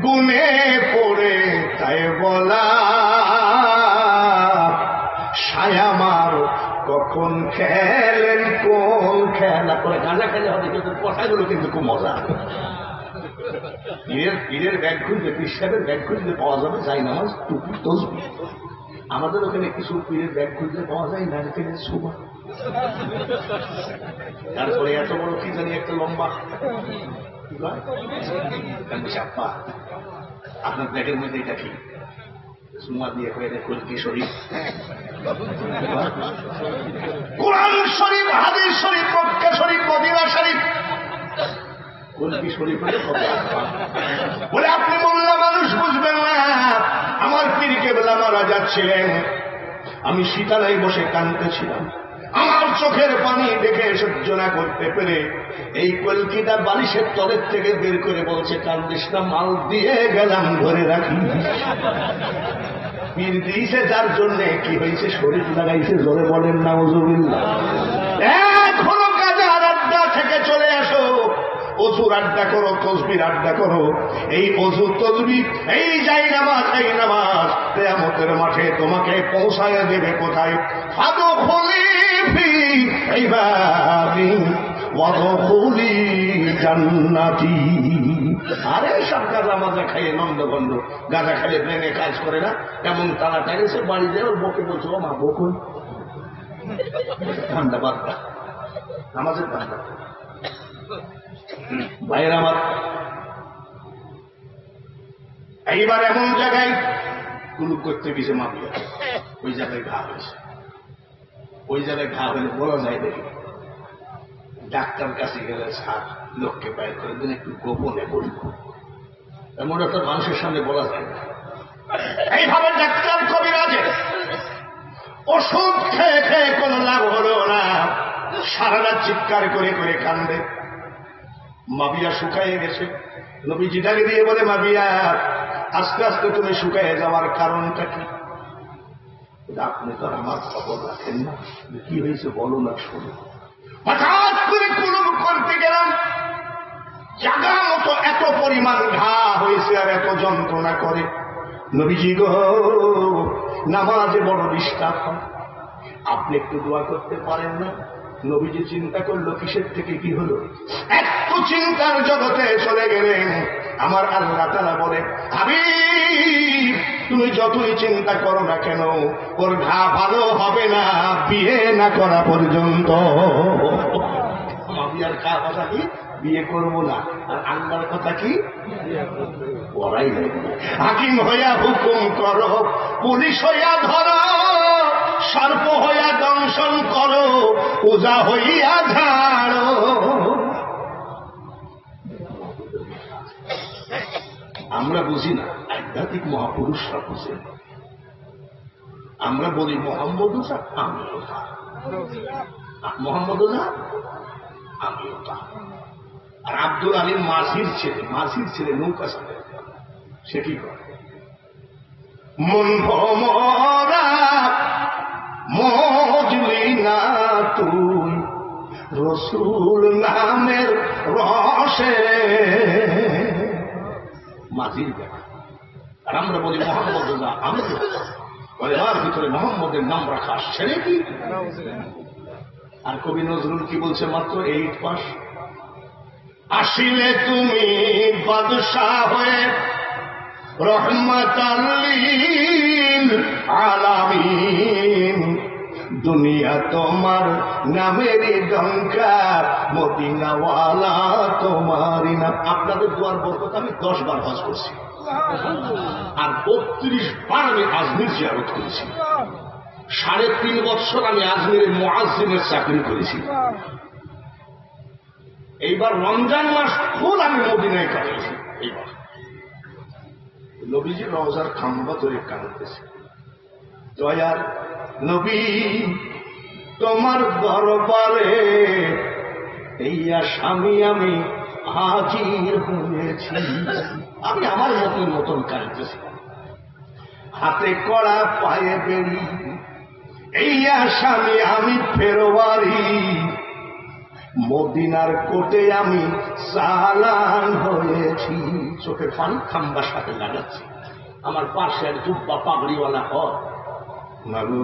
গুনে পড়ে তাই বলা সায়ামার কখন খেলেন কোন খেলা করে গাঁজা খেলে হবে, কিন্তু কথাগুলো কিন্তু খুব মজা। পীরের ব্যাগ খুঁজলে, পীর সাহেবের ব্যাগ খুঁজলে পাওয়া যাবে যাই নামাজ, টুপি, তসবিহ। আমাদের ওখানে কিছু পীরের ব্যাগ খুঁজলে পাওয়া যায় নারকেলের সুবা, তারপরে এত বড় কি জানি একটা লম্বা চাপ্পা। আপনার ব্যাগের মধ্যে এটা কি সুমা দিয়ে হয়ে যায় কলকি শরীফ, কোরআন শরীফ, হাদিস শরীফ, মক্কা শরীফ, মদিনা শরীফ, কলকি শরীফ বলে আপনি বললাম মানুষ বুঝবেন না। আমার পীর কেবলা মারা যাচ্ছিলেন, আমি শীতালায় বসে কাঁদতেছিলাম। আমার চোখের পানি দেখে সহ্য না করতে পেরে এই কলকিটা বালিশের তলের থেকে বের করে বলছে, কান্দিস না, মাল দিয়ে গেলাম, ধরে রাখি। পীর দিয়েছে যার জন্য কি হয়েছে, শরীর লাগাইছে, জোরে বলেন নাউজুবিল্লাহ। এখনো কাজার আড্ডা থেকে চলে আসো, অজুর আড্ডা করো, তসবির আড্ডা করো। এই অজু তসবি, এই যাই নামাজ, এই নামাজ কিয়ামতের মাঠে তোমাকে পৌঁছায় দেবে কোথায়? ফাদখুলি ফি ইবাদি ওয়াদখুলি জান্নাতি। আরে সব গাঁজা মাজা খাইয়ে নন্দগন্ধ, গাঁজা খাইয়ে ব্রেনে কাজ করে না, এমন তারা টাইছে বাড়ি যায়, ওর বকে বলছো, ও মা বকুন ঠান্ডা বাদটা নামাজের ঠান্ডা। ভাইয়ের আমার, এইবার এমন জায়গায় কুলুপ করতে গেছে মাফিয়া, ওই জায়গায় ঘা হয়েছে। ওই জায়গায় ঘা হলে বলা যায় দেখি, ডাক্তার কাছে গেলে স্যার লোককে বাইর করে দিন, একটু গোপনে বলব, এমন একটা মানুষের সামনে বলা যায় না। এইভাবে ডাক্তার কবিরাজে ওষুধ খেয়ে খেয়ে কোনো লাভ হলো না, সারা রাত চিৎকার করে করে কান্দে। মাবিয়া শুকাইয়ে গেছে, নবীজি ডাকে দিয়ে বলে, মাবিয়া আস্তে আস্তে তুমি শুকাইয়ে যাওয়ার কারণটা কি? আপনি তো আমার খবর রাখেন না, কি হয়েছে বলো না, শোনো। হঠাৎ করে কুলুপ করতে গেলাম, জাগা মতো এত পরিমাণ ঘা হয়েছে আর এত যন্ত্রণা করে। নবীজি গো, নামাজে বড় ডিস্টার্ব হয়, আপনি একটু দোয়া করতে পারেন না? নবীজি চিন্তা করলো, কিসের থেকে কি হলো, একটু চিন্তার জগতে চলে গেলেন। আমার আল্লাহ তাআলা বলে, হাবিব তুমি যতই চিন্তা করো না কেন, ওর ঘা ভালো হবে না বিয়ে না করা পর্যন্ত। মাবিয়ার ঘা কথা কি, বিয়ে করবো না, আর আল্লাহর কথা কি, পড়াই লাগবে। হাকিম হইয়া হুকুম করো, পুলিশ হইয়া ধরো, সর্প হইয়া দংশন করো, পূজা হইয়া ঝাড়ো। আমরা বুঝি না, আধ্যাত্মিক মহাপুরুষরা বুঝে। আমরা বলি মোহাম্মদ আমিও তা, মোহাম্মদ আমিও তা। আর আব্দুল আলীম মাঝির ছেলে নৌকা সাথে, সে কি করে, মন ভমরা মজলি না তুই রসুল নামের রসে, মাঝির ব্যাপার। আর আমরা বলি মোহাম্মদ আমি বলে, তার ভিতরে মোহাম্মদের নাম রাখা সেরে কি। আর কবি নজরুল কি বলছে, মাত্র 8 পাস। আসিলে তুমি বাদশাহ হয়ে রহমাতাল লিল আলামিন, দুনিয়া তোমার নামেরই ডঙ্কা, মদিনাওয়ালা তোমারই নাম। আপনাদের দুয়ার বরকত আমি 10 বার হজ করছি, আর 32 বার আমি আজমির জিয়ারত করেছি। 3.5 বছর আমি আজমিরের মুয়াজ্জিনের চাকরি করেছি। এইবার রমজান মাস ফুল আমি মদিনায় কাটিয়েছি। এইবার নবীজি রওজার খাম্বা ধরে কাঁদতেছে, দয়ার নবী তোমার দরবারে এই আসামি আমি হাজির হয়েছি। আমি আমার মতন কাঁদতেছি, হাতে কড়া পায়ে বেড়ি, এই আসামি আমি ফেরোয়ারি, মদিনার কোটে আমি চালান হয়েছি। চোখের পানি খাম্বার সাথে লাগাচ্ছি। আমার পাশে এক জুব্বা পাগড়িওয়ালা হয়, মাগো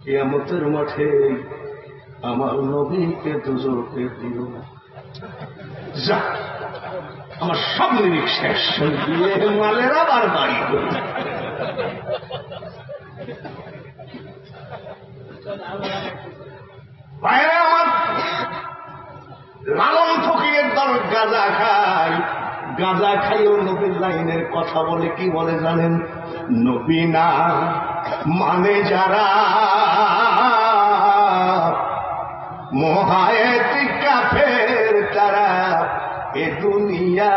কিয়ামতের মাঠে আমার নবীকে দুজকে দিল। যা, আমার সব নিরিখ শেষ দিয়ে মালের আবার বাড়ি করি। বাইরে আমার লালন ফকিরের দল গাঁজা খায়, গাঁজা খাইও নবীর লাইনের কথা বলে। কি বলে জানেন? নবী না মানে যারা মোহায়েত কাফের তারা এ দুনিয়া।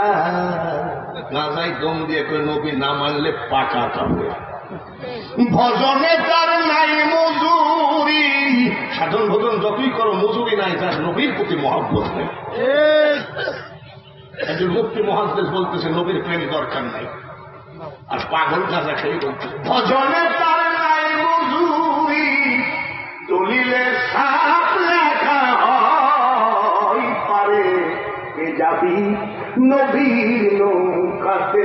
গাঁজায় দম দিয়ে করে নবী না মানলে পাকা কাপে। ভজনে তার নাই মজুরি, সাধন ভজন যতই করো মজুরি নাই, তার নবীর প্রতি মহব্বত নেই। একজন মুফতি মুহাদ্দিস বলতেছে নবীর প্রেম দরকার নাই, আর পাগল গাঁজা খেয়ে বলতেছে ভজনে তার নাই মজুরি, দলিলে সাপ লেখা হয় পারে এ যাবি নবীর নৌকাতে।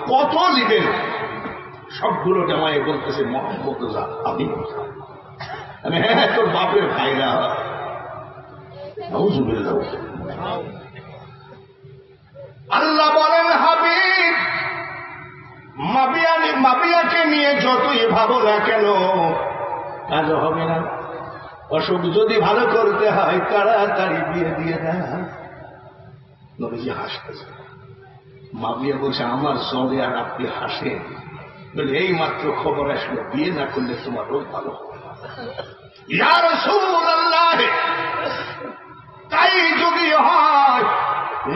কত লিবেন? সবগুলো জামাই বলতেছে মোহাম্মদ আমি। হ্যাঁ, তোর বাপের ভাইরা। আল্লাহ বলেন হাবিব, মাবিয়াকে নিয়ে যতই ভাবো না কেন কাজ হবে না। অসুখ যদি ভালো করতে হয় তাড়াতাড়ি বিয়ে দিয়ে না। নবীজি হাসতেছে। মাবিয়া বলছে আমার চলে আর আপনি হাসেন। বলে এই মাত্র খবর আসলো বিয়ে না করলে তোমার রোগ ভালো হবে। ইয়া রাসূলুল্লাহ, তাই যদি হয়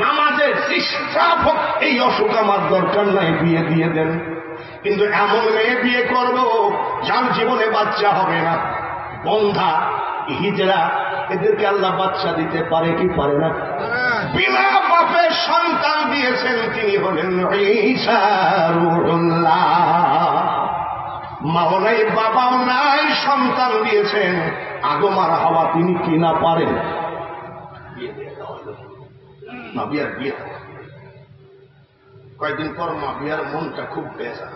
নামাজের ইসরাফ হোক, এই অসুখ আমার দরকার নাই, বিয়ে দিয়ে দেন। কিন্তু এমন মেয়ে বিয়ে করব যার জীবনে বাচ্চা হবে না। বন্ধা, হিজড়া, এদেরকে আল্লাহ বাচ্চা দিতে পারে কি পারে না? বিনা বাপের সন্তান দিয়েছেন, তিনি হলেন ঈসা রূহুল্লাহ। মাও নাই, বাবাও নাই, সন্তান দিয়েছেন। আগমার হাওয়া তিনি কি না পারেন? মাবিয়ার বিয়ে। কয়েকদিন পর মাবিয়ার মনটা খুব বেজার।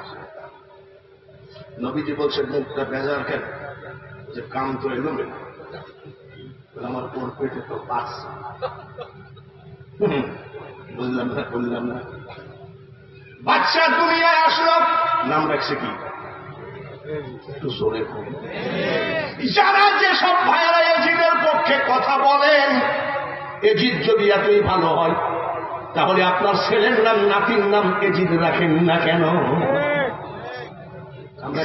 নবীজি বলছে মুখটা বেজার কেন? যে কাম তো এলো না, আমার ওর পেটে তো বাচ্চা। বললাম না বাচ্চা দুনিয়ায় আসলো, নাম রাখছে কি? একটু জোরে বলুন। যারা যেসব ভাইয়েরা এজিদের পক্ষে কথা বলেন, এজিদ যদি এতই ভালো হয় তাহলে আপনার ছেলের নাম নাতির নাম এজিদ রাখেন না কেন? আমরা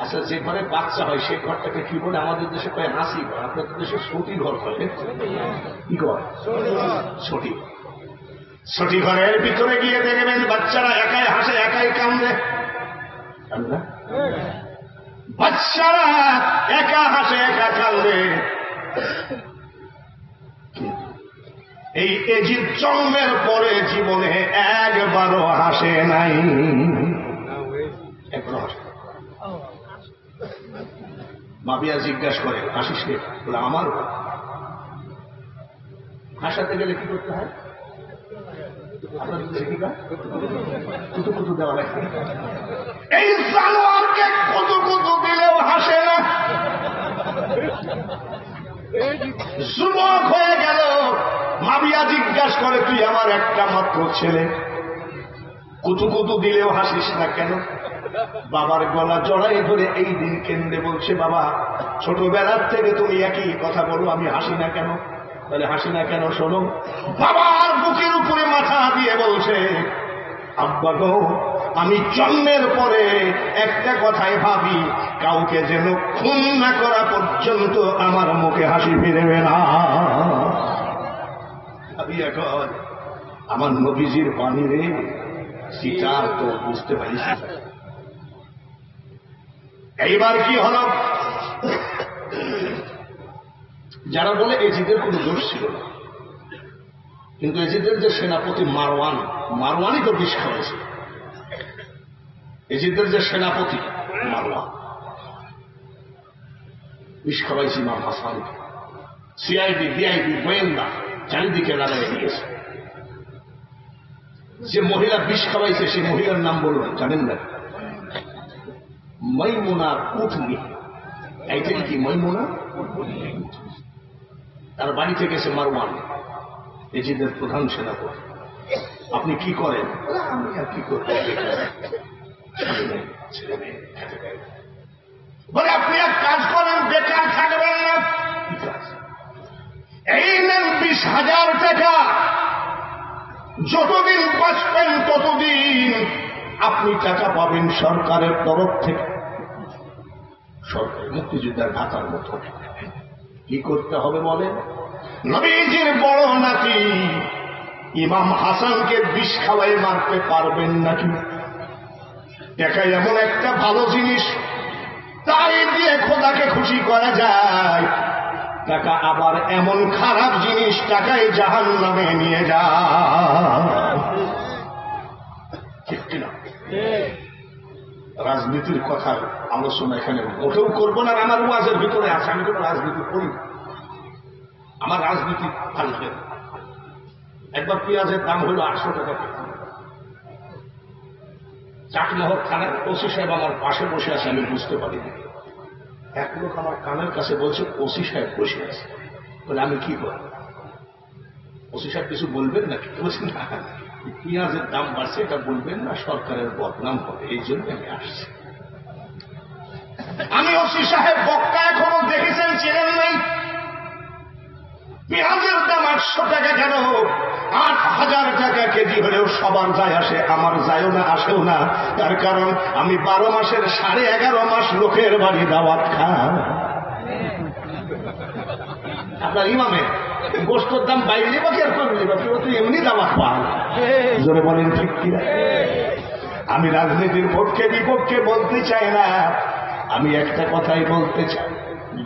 আচ্ছা, যে ঘরে বাচ্চা হয় সেই ঘরটাকে কি বলে? আমাদের দেশে কয় হাসি ঘর, আপনাদের দেশে সতী ঘর হয়। কি ঘর? সতী। সতী ঘরের ভিতরে গিয়ে দেখবেন বাচ্চারা একাই হাসে, একাই কান্দে। বাচ্চারা একা হাসে, একা কান্দে। এই এজিদ জন্মের পরে জীবনে একবারও হাসে নাই। একবারও হাসে। মাবিয়া জিজ্ঞাসা করে হাসিস কে? বলে আমার হাসাতে গেলে কি করতে হয়? আপনাদের দেশে কি কুতু কুতু দেওয়া লাগে। এই জানোয়ারকে কুতু কুতু দিলেও হাসে না। যুবক হয়ে গেল, মাবিয়া জিজ্ঞাসা করে তুই আমার একটা মাত্র ছেলে, কুতু কুতু দিলেও হাসিস না কেন? বাবার গলা জড়াই ধরে এই দিন কেন্দ্রে বলছে, বাবা ছোটবেলার থেকে তুমি একই কথা বলো, আমি হাসি না কেন? তাহলে হাসি না কেন শোনো। বাবার বুকের উপরে মাথা দিয়ে বলছে, আব্বা গো, আমি জন্মের পরে একটা কথাই ভাবি, কাউকে যেন খুন না করা পর্যন্ত আমার মুখে হাসি ফিরবে না। আমি এখন আমার নবীজির বাণী রে, সিটার তো বুঝতে পারিস। এইবার কি হল? যারা বলে এজিদের কোনো দোষ ছিল না, কিন্তু এজিদের যে সেনাপতি মারওয়ান, মারওয়ানি তো বিষ খাওয়াইছে। এজিদের যে সেনাপতি মারওয়ান বিষ খাওয়াইছে ইমাম হাসানকে। সিআইডি ডিআইডি গোয়েন্দা চারিদিকে লাগাই দিয়েছে। যে মহিলা বিষ খাওয়াইছে সেই মহিলার নাম বলবেন জানেন না? মাইমুনার উঠনি। এইটাই কি মাইমুনা? তার বাড়িতে গেছে মারওয়ান, এজিদের প্রধান সেনাপতি। আপনি কি করেন? আমি আর কি করব, বলে আপনি এক কাজ করেন, বেকার থাকবেন না। এই নেন 20,000 টাকা, যতদিন বাঁচবেন ততদিন আপনি টাকা পাবেন সরকারের তরফ থেকে। সরকার মুক্তিযোদ্ধার ঢাকার মতো। কি করতে হবে বলেন? নবীজির বড় নাতি ইমাম হাসানকে বিষ খাওয়াই মারতে পারবেন নাকি? টাকা এমন একটা ভালো জিনিস, তাই দিয়ে খোদাকে খুশি করা যায়। টাকা আবার এমন খারাপ জিনিস, টাকায় জাহান্নামে নিয়ে যায়। ঠিক কিনা? রাজনীতির কথার আলোচনা এখানে মোটেও করবো না। আমার ওয়াজের ভিতরে আছে, আমি কোনো রাজনীতি করি না, আমার রাজনীতি ভালো লাগে না। একবার পেঁয়াজের দাম হইল 800 টাকা। চাটমোহর থানার ওসি সাহেব আমার পাশে বসে আছে, আমি বুঝতে পারিনি। এক লোক আমার কানের কাছে বলছে ওসি সাহেব বসে আছে। বলে আমি কি করব? ওসি সাহেব কিছু বলবেন নাকি? বলছি না, পেঁয়াজের দাম বাড়ছে এটা বলবেন না, সরকারের বদনাম হবে, এই জন্য আমি আসছি। আমি ওসি সাহেব বক্তা এখনো দেখেছেন, চেনেন নাই? পেঁয়াজের দাম 800 টাকা কেন? 8,000 টাকা কেজি হলেও সবার যায় আসে, আমার যায়ও না, আসেও না। তার কারণ আমি 12 মাসের 11.5 মাস লোকের বাড়ি দাওয়াত খাই। আপনার ইমামে গোস্তর দাম বাইরে বা কি আর করবে, তো এমনি দাওয়াত পান। জোরে বলেন ঠিক কিনা? আমি রাজনীতির পক্ষে বিপক্ষে বলতে চাই না, আমি একটা কথাই বলতে চাই,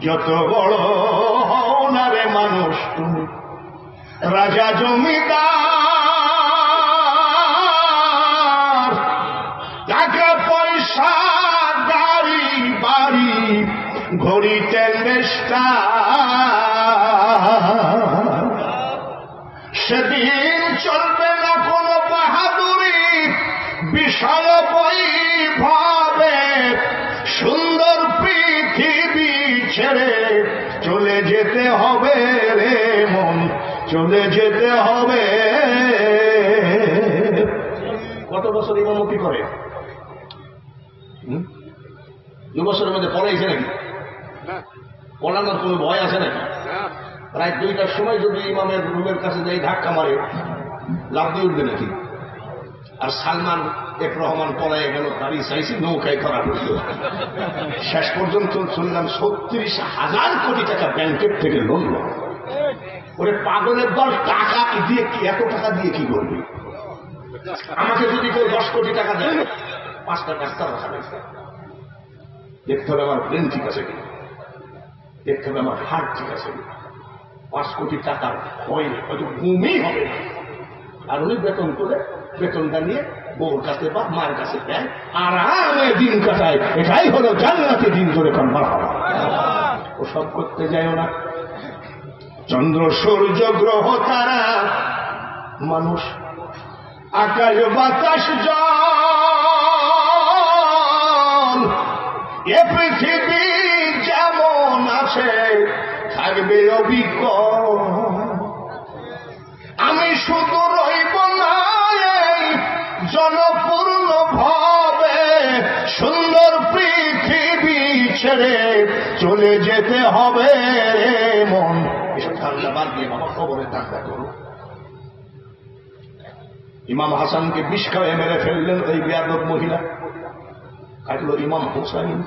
যত বড় হও না রে মানুষ তুমি, রাজা জমিদার, টাকা পয়সা গাড়ি বাড়ি ঘড়ি টেন্ডেস্টা, সেদিন চলবে না কোনো বাহাদুরি, বিশাল বৈভবে সুন্দর পৃথিবী ছেড়ে চলে যেতে হবে রে মন, চলে যেতে হবে। কত বছর ইমামতি করে? 2 বছরের মধ্যে পড়াইছে নাকি? পড়ানোর কোনো ভয় আছে নাকি? প্রায় 2টার সময় যদি ইমামের রুমের কাছে যাই ধাক্কা মারে, লাভ দিয়ে উঠবে নাকি? আর সালমান এক রহমান পলায় গেল, গাড়ি চাইছি নৌকায় করা হইল। শেষ পর্যন্ত শুনলাম 36,000 কোটি টাকা ব্যাংকের থেকে লোন। ওরে পাগলের দল, টাকা দিয়ে কি, এত টাকা দিয়ে কি করবি? আমাকে যদি কেউ 10 কোটি টাকা দেয়, 5টা ডাক্তার রাখা গেছে। দেখতে হবে আমার ব্রেন ঠিক আছে কিনা, দেখতে হবে আমার হার্ট ঠিক আছে কিনা। 5 কোটি টাকার হয়নি, হয়তো ঘুমই হবে না। আর উনি বেতন করে, বেতনটা নিয়ে বউর কাছে বা মার কাছে দেয়, আরামে দিন কাটায়। এটাই হলো জান্নাতে দিন ধরে কোন বাড়া। ও সব করতে যায়ও না। চন্দ্র সূর্য গ্রহ তারা মানুষ, আকাশ বাতাস জল, এ পৃথিবী যেমন আছে থাকবে অবিকল। আমি শুধু রইব না এই জনপূর্ণ ভাবে, সুন্দর পৃথিবী ছেড়ে চলে যেতে হবে রে মন। এসব ঠান্ডা বাদ দিয়ে বাবা খবরে ঠান্ডা করো। ইমাম হাসানকে বিষ খাওয়ায় মেরে ফেললেন ওই বেয়াদব মহিলা। কাটলো ইমাম হুসাইন।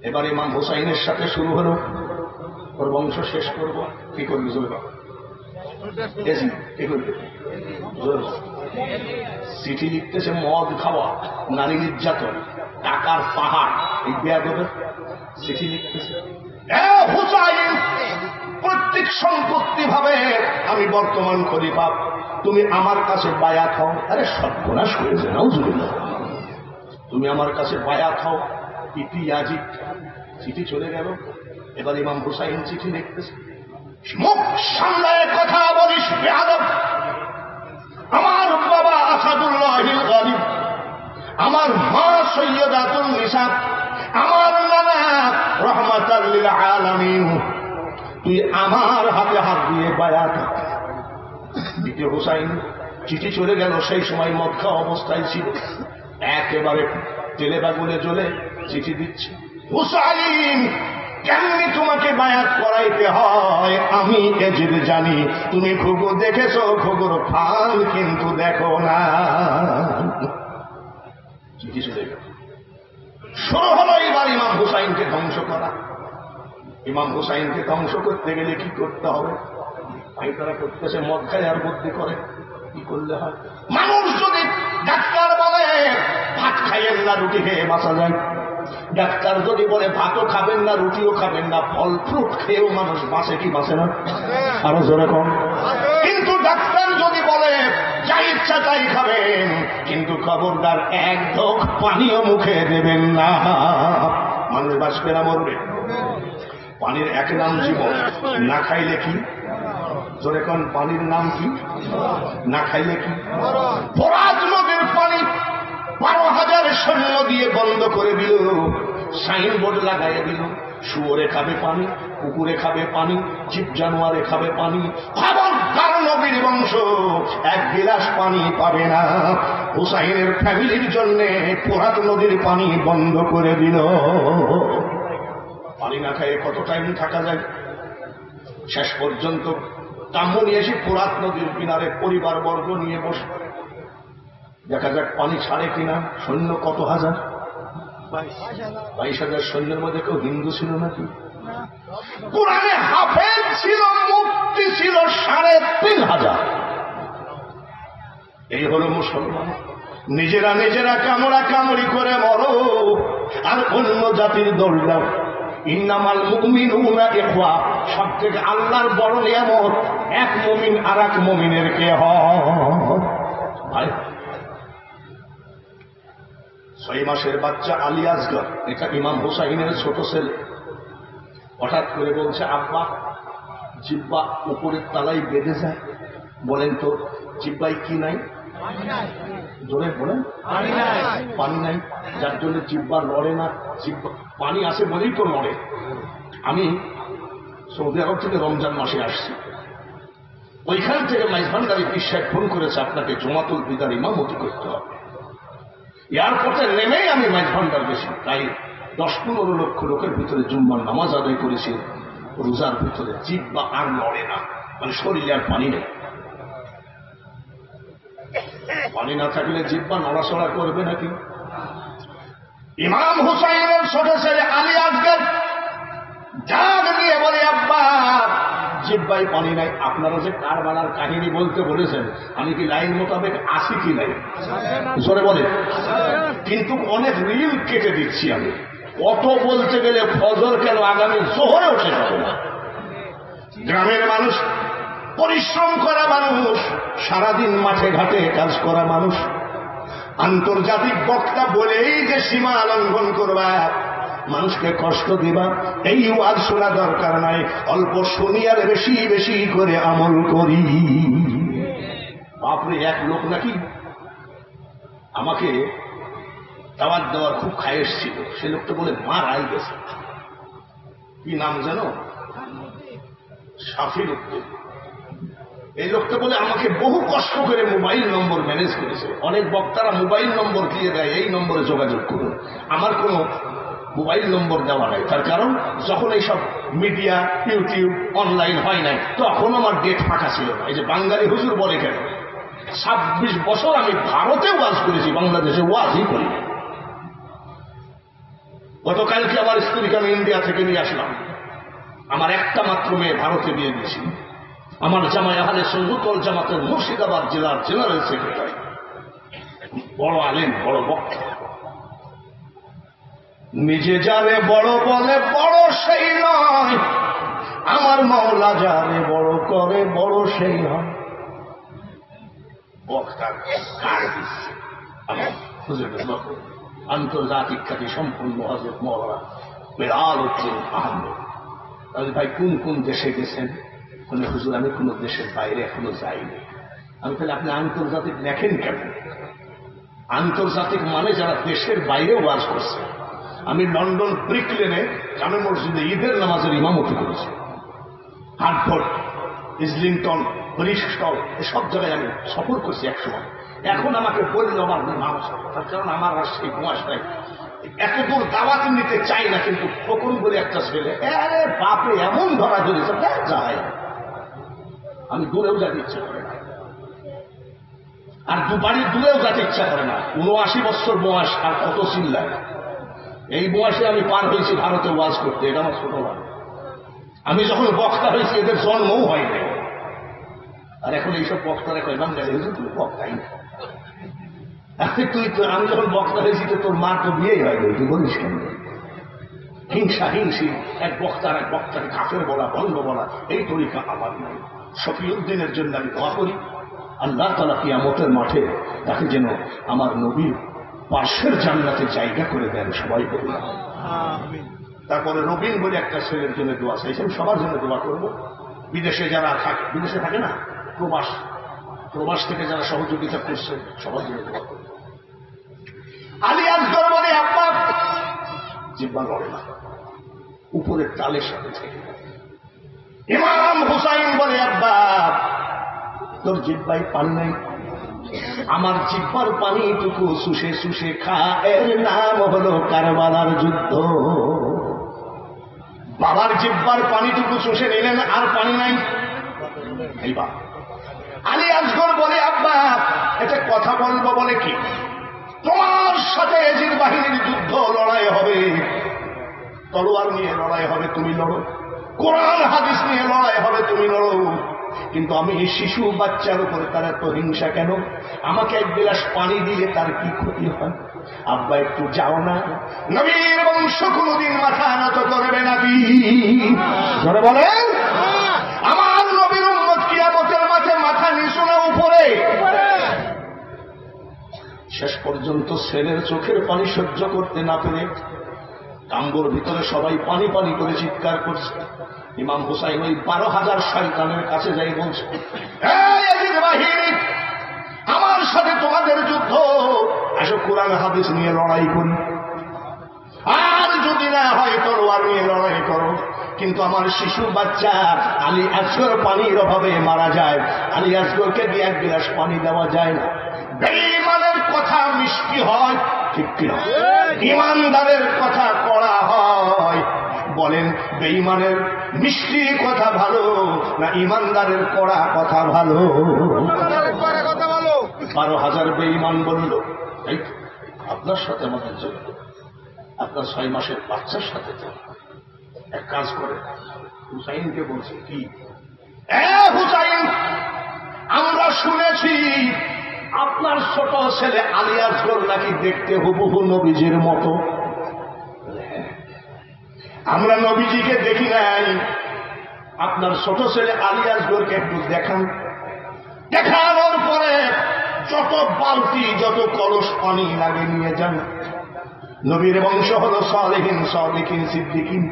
এবার ইমাম হুসাইনের সাথে শুরু হলো ওর বংশ শেষ করবো। কি করবি জোরে বাবা? কি করবে? চিঠি লিখতেছে মদ খাওয়া, নারী নির্যাতন, টাকার পাহাড়। এই বেয়াদবের চিঠি লিখতেছে, হুসাইন প্রত্যেক সম্পত্তি ভাবে আমি বর্তমান খলিফা, তুমি আমার কাছে বায়াত হও। আরে সর্বনাশ হয়েছে নাউজুবিল্লাহ। তুমি আমার কাছে বায়াত হও। ইতিহাজিক চিঠি চলে গেল। এবার ইমাম হুসাইন চিঠি লিখতেছে। মুখ সামলায় কথা বলিস বেয়াদব। আমার বাবা আসাদুল্লাহিল গালিব, আমার মা সৈয়দাতুল নিসা, আমার নানা রহমাতাল লিল আলামিন, তুই আমার হাতে হাত দিয়ে বায়াত। দ্বিতীয় হুসাইন চিঠি চলে গেল। সেই সময় মদ খাওয়া অবস্থায় ছিল, একেবারে তেলে বাগুলে জ্বলে চিঠি দিচ্ছে। হুসাইন, কেমনি তোমাকে বায়াত করাইতে হয় আমি এজিদ জানি। তুমি ঘুঘু দেখেছো, ঘুঘুর ফাল কিন্তু দেখো না। চিঠি চলে গেল। শুরু হলো এবার ইমাম হুসাইনকে ধ্বংস করা। ইমাম হুসাইনকে ধ্বংস করতে গেলে কি করতে হবে? ভাই তারা করতেছে মদ খায় আর বুদ্ধি করে। কি করলে হয়? মানুষ যদি ডাক্তার বলে ভাত খাইয়েন না, রুটি খেয়ে বাঁচা যায়, ডাক্তার যদি বলে ভাতও খাবেন না, রুটিও খাবেন না, ফল ফ্রুট খেয়েও মানুষ বাঁচে কি বাঁচে না? আরো জোরে কম। কিন্তু ডাক্তার যদি বলে যা ইচ্ছা তাই খাবেন, কিন্তু খবরদার এক ঢোক পানিও মুখে দেবেন না, মানুষ বাঁচবে না মরবে। পানির এক নাম জীবন। না খাইলে কি? জোরে কোন পানির নাম কি? না খাইলে কি? ফোরাত নদীর পানি 12,000 সৈন্য দিয়ে বন্ধ করে দিল, সাইনবোর্ড লাগাইয়া দিল। শুয়োরে খাবে পানি, কুকুরে খাবে পানি, জীব জানোয়ারে খাবে পানি, খবরদার নবীর বংশ এক গিলাস পানি পাবে না। হুসাইনের ফ্যামিলির জন্য ফোরাত নদীর পানি বন্ধ করে দিল। পানি না খাইয়ে কত টাইম থাকা যায়? শেষ পর্যন্ত কামনি এসে ফোরাত নদীর কিনারে পরিবার বর্গ নিয়ে বসে দেখা যাক পানি ছাড়ে কিনা। সৈন্য কত হাজার? 22,000 সৈন্যের মধ্যে কেউ হিন্দু ছিল নাকি? কোরআনে হাফেজ ছিল, মুফতি ছিল 3,500। এই হলো মুসলমান। নিজেরা নিজেরা কামড়া কামড়ি করে মরো আর অন্য জাতির দৌড় দাও। ইন্নামাল মুমিনুনা ইখওয়া, সব থেকে আল্লাহর বড় নিয়ামত এক মুমিন আর এক মুমিনের কে হয়। 6 মাসের বাচ্চা আলী আসগর, এটা ইমাম হুসাইনের ছোট ছেলে, হঠাৎ করে বলছে আব্বা জিব্বা উপরের তালাই বেঁধে যায়। বলেন তো জিব্বাই কি নাই? জোরে বলেন পানি নাই, যার জন্য জিব্বা লড়ে না। জিব্বা পানি আসে বলেই তো লড়ে। আমি সৌদি আরব থেকে রমজান মাসে আসছি, ওইখান থেকে মাইজভান্ডারি পীর সাহেব ফোন করেছে আপনাকে জমাতুল বিদার ইমামতি করতে হবে। এয়ারপোর্টে নেমেই আমি মাইজভান্ডার গেছি, তাই 10-15 লক্ষ লোকের ভিতরে জুম্মার নামাজ আদায় করেছি। রোজার ভিতরে জিব্বা আর লড়ে না, মানে শরীরে আর পানি নেই। পানি না থাকলে জিব্বা নড়াচড়া করবে নাকি? ইমাম হুসাইনের ছোট ছেলে আলী আসগর জাগ দিয়ে বলে আব্বা জিব্বাই পানি নাই। আপনারা যে কারবালার কাহিনী বলতে বলেছেন, আমি কি লাইন মোতাবেক আসি কি নাই? জোরে বলে। কিন্তু অনেক রিল কেটে দিচ্ছি আমি। কত বলতে গেলে ফজর কেন আগামী জোহরেও শেষ হবে না। গ্রামের মানুষ, পরিশ্রম করা মানুষ, সারাদিন মাঠে ঘাটে কাজ করা মানুষ, আন্তর্জাতিক বক্তা বলেই যে সীমা লঙ্ঘন করবা, মানুষকে কষ্ট দিবা, এই ওয়াজ শোনা দরকার নাই। অল্প শুনি আর বেশি বেশি করে আমল করি। বাপরে, এক লোক নাকি আমাকে দাওয়াত দেওয়ার খুব খায়েশ ছিল। সে লোকটা বলে মারাই গেছে। কি নাম জানো? শাফির উদ্দিন। এই লোকটা বলে আমাকে বহু কষ্ট করে মোবাইল নম্বর ম্যানেজ করেছে। অনেক বক্তারা মোবাইল নম্বর দিয়ে দেয়, এই নম্বরে যোগাযোগ করুন। আমার কোনো মোবাইল নম্বর দেওয়া নাই, তার কারণ যখন এইসব মিডিয়া ইউটিউব অনলাইন হয় নাই তখন আমার ডেট ফাঁকা ছিল না। এই যে বাঙালি হুজুর বলে কেন, 26 বছর আমি ভারতে ওয়াজ করেছি, বাংলাদেশে ওয়াজই করি। গতকালকে আমার স্ত্রীকে আমি ইন্ডিয়া থেকে নিয়ে আসলাম। আমার একটা মাত্র মেয়ে ভারতে বিয়ে দিয়েছি। আমার জামাই আহলে সুন্নাত ওয়াল জামাতের মুর্শিদাবাদ জেলার জেনারেল সেক্রেটারি, বড় আলেম, বড় বক্তা। নিজে যারে বড় বলে বড় সেই নয়, আমার মাওলা যারে বড় করে বড় সেই হয়। বক্তার কার্ড দিচ্ছে। আমার হুজুরের মতো আন্তর্জাতিক খ্যাতি সম্পূর্ণ হযরত মাওলানা বেলাল উদ্দিন আহমেদ। তাহলে ভাই কোন কোন দেশে গেছেন? বলে হুজুর আমি কোন দেশের বাইরে এখনো যাইনি। আমি তাহলে আপনি আন্তর্জাতিক দেখেন কেন? আন্তর্জাতিক মানে যারা দেশের বাইরে ওয়াজ করছে। আমি লন্ডন ব্রিক লেনে জামে মসজিদে ঈদের নামাজের ইমামতি করেছি। হার্টফোর্ড, ইসলিংটন, ব্রিস্টল এসব জায়গায় আমি সফর করছি একসময়। এখন আমাকে বললো আমার মানুষ, তার কারণ আমার আর সেই বয়স নাই, এত দূর দাওয়াত নিতে চাই না, কিন্তু ফকর বলে একটা ছেলে আরে বাপরে এমন ধরা ধরেছে যায়, আমি দূরেও যেতে ইচ্ছে করে না, আর বাড়ির দূরেও যেতে ইচ্ছা করে না। ৭৯ বছর বয়স, আর কত চিল্লায়। এই বয়সে আমি পার হয়েছি ভারতে ওয়াজ করতে, এটা আমার ছোট ভাই। আমি যখন বক্তা হয়েছি এদের জন্মও হয় নাই। আর এখন এইসব বক্তারা কয় বাঙালি হয়েছে তুই বক্তাই না। আমি যখন বক্তা হয়েছি তো তোর মা তো বিয়েই হয় তুই বলিস কেন? হিংসা হিংসি, এক বক্তার এক বক্তাকে কাফের বলা, বন্ধ বলা, এই তরিকা আমার নাই। শফিউদ্দিনের জন্য আমি দোয়া করি, আল্লাহ তাআলা কিয়ামতের মাঠে তাকে যেন আমার নবীর পাশের জান্নাতে জায়গা করে দেন। সবাই বলি আমিন। তারপরে রবিন বলে একটা ছেলের জন্য দোয়া চাইছেন, সবার জন্য দোয়া করব। বিদেশে যারা থাকে, বিদেশে থাকে না, প্রবাস থেকে যারা সহযোগিতা করছে সবার জন্য দোয়া করব। আলী আসগর বলে আব্বা জিব্বা লড়ে না, উপরের তালের সাথে থেকে। ইমাম হুসাইন বলে আব্বা তোর জিব্বায় পানি নাই, আমার জিব্বার পানিটুকু শুষে শুষে খা, এর নাম হলো কারবালার যুদ্ধ। বাবার জিব্বার পানিটুকু শুষে নিলেন, আর পানি নাই। এইবার আলী আসগর বলে আব্বা এটা কথা বলবো বলে কি, তোমার সাথে এজিদ বাহিনীর যুদ্ধ লড়াই হবে, তলোয়ার নিয়ে লড়াই হবে, তুমি লড়ো, কোরআন হাদিস নিয়ে লড়াই হবে, তুমি লড়ো, কিন্তু আমি এই শিশু বাচ্চার উপরে তার এত হিংসা কেন? আমাকে এক গ্লাস পানি দিলে তার কি ক্ষতি হয়? আব্বা একটু যাও না, নবীর বংশ কোনদিন মাথা নত করবে না। ধরে বলেন আমার নবীর উম্মত কিয়ামতের মাঠে মাথা নিচু না উপরে? শেষ পর্যন্ত ছেলের চোখের পানি সহ্য করতে না পেরে কাম্বর ভিতরে সবাই পানি পানি করে চিৎকার করছে। ইমাম হুসাইন ওই ১২,০০০ শয়তানের কাছে যাই বলছে, আমার সাথে তোমাদের যুদ্ধ, আসো কোরআন হাদিস নিয়ে লড়াই করি, আর যদি না হয় তলোয়ার নিয়ে লড়াই করো। কিন্তু আমার শিশু বাচ্চা আলী আসগর পানির অভাবে মারা যায়, আলী আসগরকে দিয়ে এক গ্লাস পানি দেওয়া যায় না। বেঈমানের কথা মিষ্টি হয়, ঠিক কিনা? ইমানদারের কথা কড়া হয়। বলেন বেঈমানের মিষ্টি কথা ভালো না ইমানদারের কড়া কথা ভালো? ১২,০০০ বেঈমান বলল এই আপনার সাথে আমাদের যুদ্ধ, আপনার ৬ মাসের বাচ্চার সাথে তো এক কাজ করে। হুসাইনকে বলছে কি, হুসাইন আমরা শুনেছি আপনার ছোট ছেলে আলী আসগর নাকি দেখতে হুবহু নবীজির মতো। আমরা নবীজিকে দেখি নাই, আপনার ছোট ছেলে আলী আসগরকে একটু দেখান। দেখানোর পরে যত বালতি যত কলস পানি লাগে নিয়ে যান। নবীর বংশ হলো সালেহিন, সাদিকিন, সিদ্দিকিন,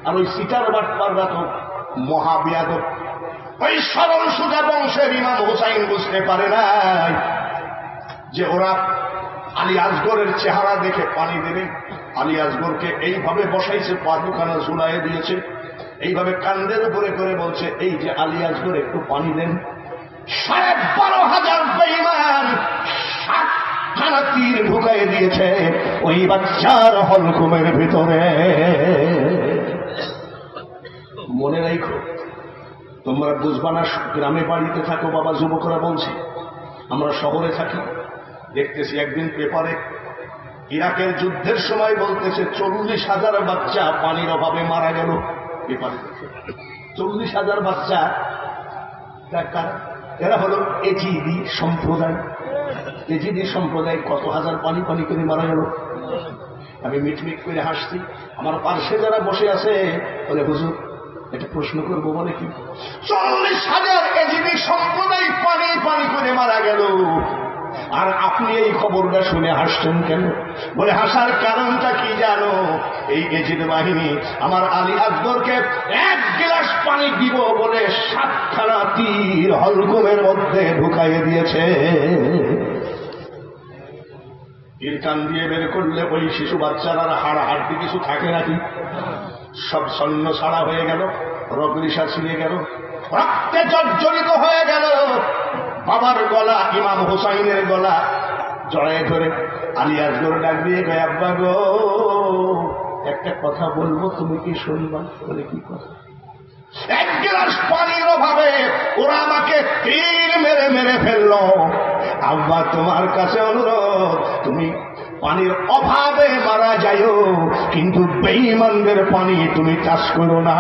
আর ওই সিটার বাটপাররা তো মহাবিয়াদব। ওই সরল সুজা বংশের ইমাম হুসাইন বুঝতে পারে নাই যে ওরা আলী আসগরের চেহারা দেখে পানি দেবে। আলী আসগরকে এইভাবে বসাইছে, পা দুখানা ঝুলাই দিয়েছে, এইভাবে কান্দের উপরে করে বলছে এই যে আলী আসগর একটু পানি দেন। ১২,০০০ বেঈমান ৭খানা তীর ঢুকাই দিয়েছে ওই বাচ্চার হলকুমের ভিতরে। মনে রাখো, তোমরা বুঝবা না, গ্রামে বাড়িতে থাকো বাবা, যুবকরা বলছি, আমরা শহরে থাকি। দেখতেছি একদিন পেপারে ইরাকের যুদ্ধের সময় বলতেছে ৪০,০০০ বাচ্চা পানির অভাবে মারা গেল। পেপারে ৪০,০০০ বাচ্চা, এরা হলো এজিদি সম্প্রদায়। এজিদি সম্প্রদায় কত হাজার পানি পানি করে মারা গেল। আমি মিটমিট করে হাসছি। আমার পার্শ্বে যারা বসে আছে বলে হুজুর এটা প্রশ্ন করবো বলে কি 40,000 এজিদি সম্প্রদায় পানি পানি করে মারা গেল, আর আপনি এই খবরটা শুনে হাসছেন কেন? বলে হাসার কারণটা কি জানো? এই এজিদ বাহিনী আমার আলী আকবরকে 1 গ্লাস পানি দিব বলে 7খানা তীর হলকমের মধ্যে ঢুকাইয়ে দিয়েছে। তীর কান দিয়ে বের করলে ওই শিশু বাচ্চারা হাড় হাড়টি কিছু থাকে নাকি? সব সৈন্য ছাড়া হয়ে গেল, রগরিসা ছিঁড়ে গেল, রক্তে জর্জরিত হয়ে গেল। বাবার গলা, ইমাম হুসাইনের গলা জড়ায় ধরে আলী আসগর ডাক দিয়ে গয়, আব্বা গো একটা কথা বলবো, তুমি কি শুনবা? বলে কি কথা? 1 গ্লাস পানির অভাবে ওরা আমাকে তীর মেরে মেরে ফেললো। আব্বা তোমার কাছে অনুরোধ, তুমি পানির অভাবে মারা যাইও, কিন্তু বেঈমানদের পানি তুমি চাষ করো না।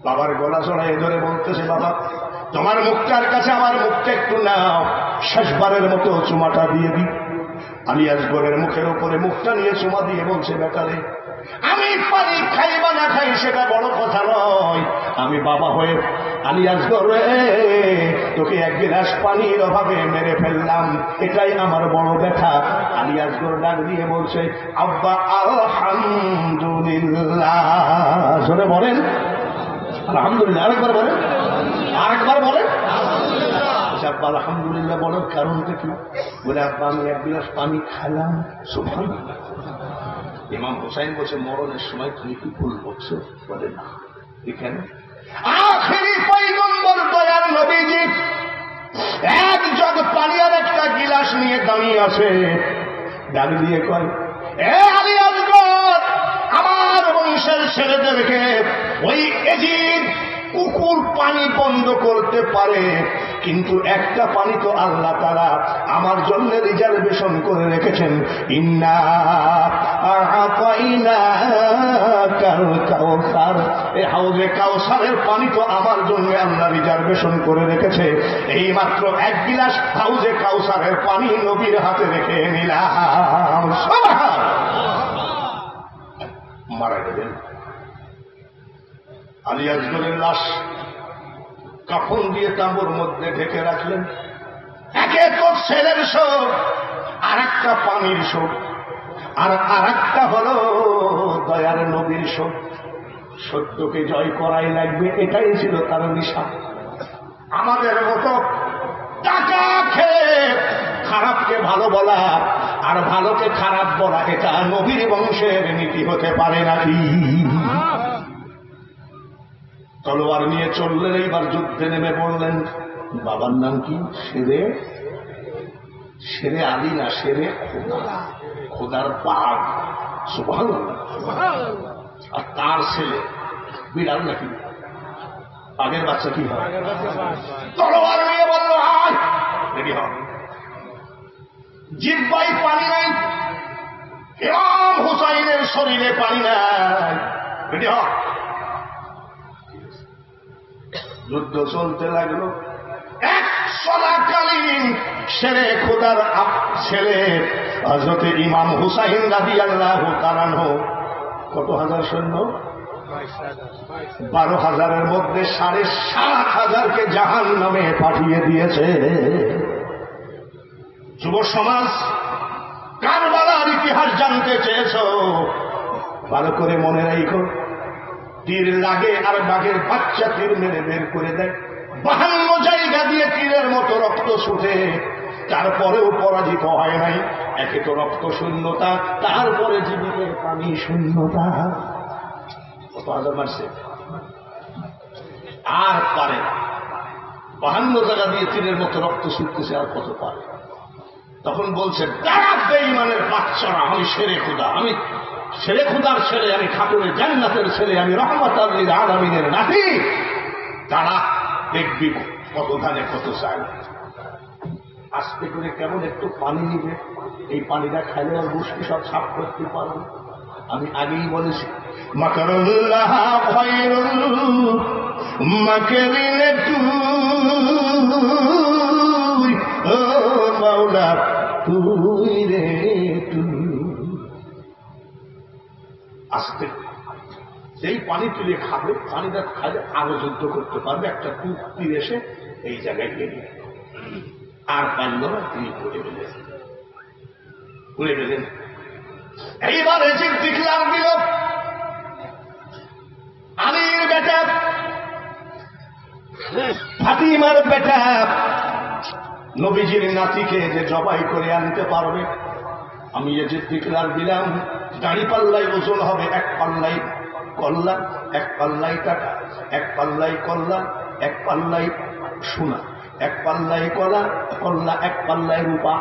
বাবার গলা জড়ায় ধরে বলতেছে, বাবা তোমার মুখটার কাছে আমার মুখটা একটু নাও, শেষবারের মতো চুমাটা দিয়ে দিই। আলী আসগরের মুখের উপরে মুখটা নিয়ে চুমা দিয়ে বলছে, বেটারে আমি পানি খাই বা না খাই সেটা বড় কথা নয়, আমি বাবা হয়ে আলী আসগর তোকে 1 গ্লাস পানির অভাবে মেরে ফেললাম, এটাই আমার বড় ব্যথা। আলী আসগর ডাক দিয়ে বলছে, আব্বা আলহামদুলিল্লাহ। জোরে বলেন আলহামদুলিল্লাহ। আরেকবার বলেন, আরেকবার বলেন আব্বা আলহামদুলিল্লাহ। বলার কারণটা কি? বলে আব্বা আমি 1 গ্লাস পানি খেলাম। সুবহানাল্লাহ। ইমাম হুসাইন বলছে, মরণের সময় তুমি কি ভুল বলছো? বলে না, এখানে আখেরি পয়গম্বর দয়ার নবীজি 1 জগ পানি আর 1টা গিলাস নিয়ে দাঁড়িয়ে আছে, ডাক দিয়ে কয়, এ আলী আসগর, আমার বংশের ছেলেদেরকে ওই এজিদ কুকুর পানি বন্ধ করতে পারে, কিন্তু একটা পানি তো আল্লাহ তাআলা আমার জন্য রিজার্ভেশন করে রেখেছেন। ইন্না আ'তাইনাকাল কাউসার, এই হাউজে কাউসারের পানি তো আমার জন্য আল্লাহ রিজার্ভেশন করে রেখেছে। এই মাত্র 1 গ্লাস হাউজে কাউসারের পানি নবীর হাতে রেখে নিলাম। মারা গেলেন। আলী আসগরের লাশ কাফন দিয়ে তাঁবুর মধ্যে ঢেকে রাখলেন। একে তো ছেলের শোক, আর একটা পানির শোক, আর একটা হলো দয়ার নবীর শোক। সত্যকে জয় করাই লাগবে, এটাই ছিল তার নিশা। আমাদের মতো টাকা খেয়ে খারাপকে ভালো বলা আর ভালোকে খারাপ বলা, এটা নবীর বংশের নীতি হতে পারে নাকি? তলোয়ার নিয়ে চললেন, এইবার যুদ্ধে নেমে পড়লেন। বাবার নাম কি? শেরে আলী না, শেরে খোদা, খোদার বাঘ। সুবহানাল্লাহ। আর তার ছেলে বিড়াল নাকি বাঘের বাচ্চা কি হয়? তলোয়ার নিয়ে বলল, আয় রেডি হ। জিহ্বায় পানি নাই, ইমাম হুসাইনের শরীরে পানি নাই, রেডি হ। যুদ্ধ চলতে লাগলো। 1 চলাকালীন শেরে খোদার ছেলে হযরত ইমাম হুসাইন রাদিয়াল্লাহু তাআলা আনহু কত হাজার সৈন্য? 12,000-এর মধ্যে 7,500-কে জাহান্নামে পাঠিয়ে দিয়েছে। যুব সমাজ, কারবালার ইতিহাস জানতে চেয়েছো? ভালো করে মনে রাখো, তীর লাগে আর বাঘের বাচ্চা তীর মেরে বের করে দেয়। 52 জায়গা দিয়ে তীরের মতো রক্ত ছুটে, তারপরেও পরাজিত হয় নাই। একে তো রক্ত শূন্যতা, তারপরে জীবিতের পানি শূন্যতা। কত হাজার মারছে আর পারে 52 জায়গা দিয়ে তীরের মতো রক্ত ছুটতেছে, আর কত পারে? তখন বলছে, দাঁড়া বেঈমানের বাচ্চারা, আমি শেরে খোদা, আমি ছেলে খুদার ছেলে, আমি খাতুনের জান্নাতের ছেলে, আমি রহমাতুল লিল আলামিনের নাতি। তারা দেখবি কত ধানে কত চায়। আস্তে করে কেমন একটু পানি নিবে, এই পানিটা খাইলে আর মুশকি সব সাফ করতে পারবে। আমি আগেই বলেছি, মাকারুল্লাহ খায়রুল মাকিরিন, তুই ও মাওলা তুই রে তুই। আস্তে যেই পানি তুলে খাবে, পানিটা খালে আরো যুদ্ধ করতে পারবে। একটা কুকুর এসে এই জায়গায় গেলে আর পারল না, তিনি পড়ে গেলেন। এইবার এসে ডিক্লার দিল, আলীর বেটা ফাতিমার বেটা নবীজির নাতিকে যে জবাই করে আনতে পারবে, আমি এই যে ডিক্লার দিলাম, দাড়ি পাল্লাই ওজন হবে 1 পাল্লাই কল্লা, 1 পাল্লাই টাকা, 1 পাল্লাই কল্লা, 1 পাল্লাই সোনা, 1 পাল্লাই কলা কল্লা, 1 পাল্লাই রূপা।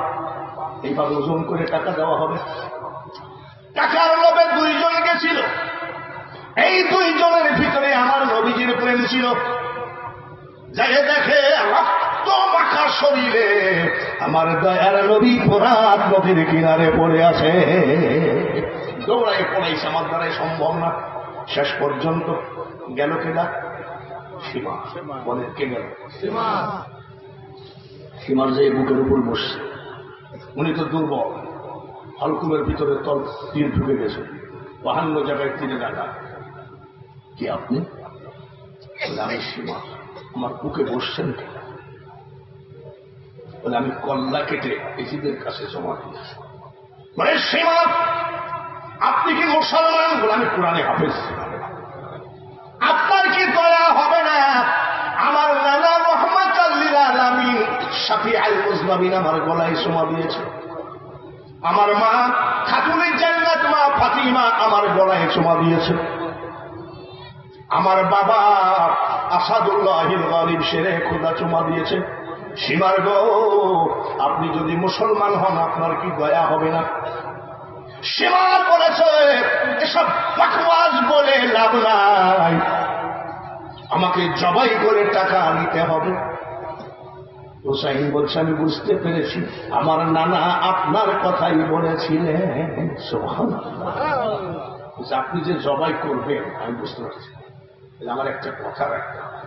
এইভাবে ওজন করে টাকা দেওয়া হবে। টাকার লোভে 2 জন গেছিল। এই 2 জনের ভিতরে আমার নবীজির প্রেম ছিল। যাই দেখে রক্ত মাখা শরীরে আমার দয়ার নবী ফোরাত নদীর কিনারে পড়ে আছে। দৌড়াই পড়াইছে, আমার দ্বারাই সম্ভব না। শেষ পর্যন্ত গেল কেনা সীমা, বলে কে গেল? সীমার যে বুকের উপর বসছে, উনি তো দুর্বল, হলকুমের ভিতরে তল তীর ঢুকে গেছে, 52 জায়গায় তীরে লাগা। কি আপনি? আমি সীমা, আমার বুকে বসছেন কেন? বলে আমি কল্লা কেটে এজিদের কাছে জমা দিয়েছি। মানে সীমা, আপনি কি মুসলমান? বলে আমি কোরআনে হাফেজ। আপনার কি দয়া হবে না? আমার নানা মুহাম্মদ লিল আলামিন শাফিউল মুজলামিন আমার গলায় জমা দিয়েছে। আমার মা খাতুনে জান্নাত মা ফাতিমা আমার গলায় জমা দিয়েছে। আমার বাবা আসাদুল্লাহিল গালিব শেরে খোদা চুমা দিয়েছে। সীমার গো, আপনি যদি মুসলমান হন, আপনার কি দয়া হবে না? সীমা বলেছে, এসব বাকওয়াজ বলে লাভ নাই, আমাকে জবাই করে টাকা নিতে হবে। হুসাইন বলছে, আমি বুঝতে পেরেছি, আমার নানা আপনার কথাই বলেছিলেন। সুবহানাল্লাহ। আপনি যে জবাই করবেন আমি বুঝতে পারছি, আমার একটা কথা রাখতে হবে।